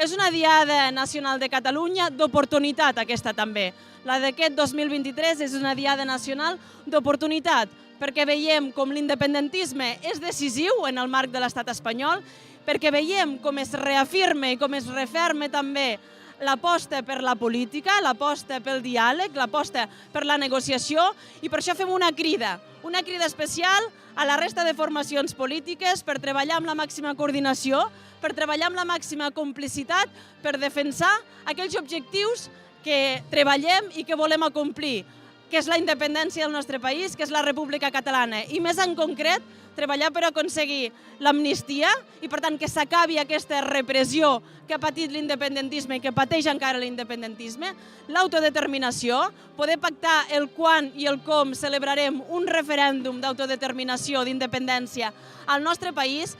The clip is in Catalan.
És una Diada Nacional de Catalunya d'oportunitat, aquesta també. La d'aquest 2023 és una Diada Nacional d'oportunitat, perquè veiem com l'independentisme és decisiu en el marc de l'estat espanyol, perquè veiem com es reafirma i com es referma també l'aposta per la política, l'aposta pel diàleg, l'aposta per la negociació, i per això fem una crida especial a la resta de formacions polítiques per treballar amb la màxima coordinació, per treballar amb la màxima complicitat, per defensar aquells objectius que treballem i que volem acomplir, que és la independència del nostre país, que és la República Catalana, i més en concret, treballar per aconseguir l'amnistia i, per tant, que s'acabi aquesta repressió que ha patit l'independentisme i que pateix encara l'independentisme, l'autodeterminació, poder pactar el quan i el com celebrarem un referèndum d'autodeterminació, d'independència al nostre país,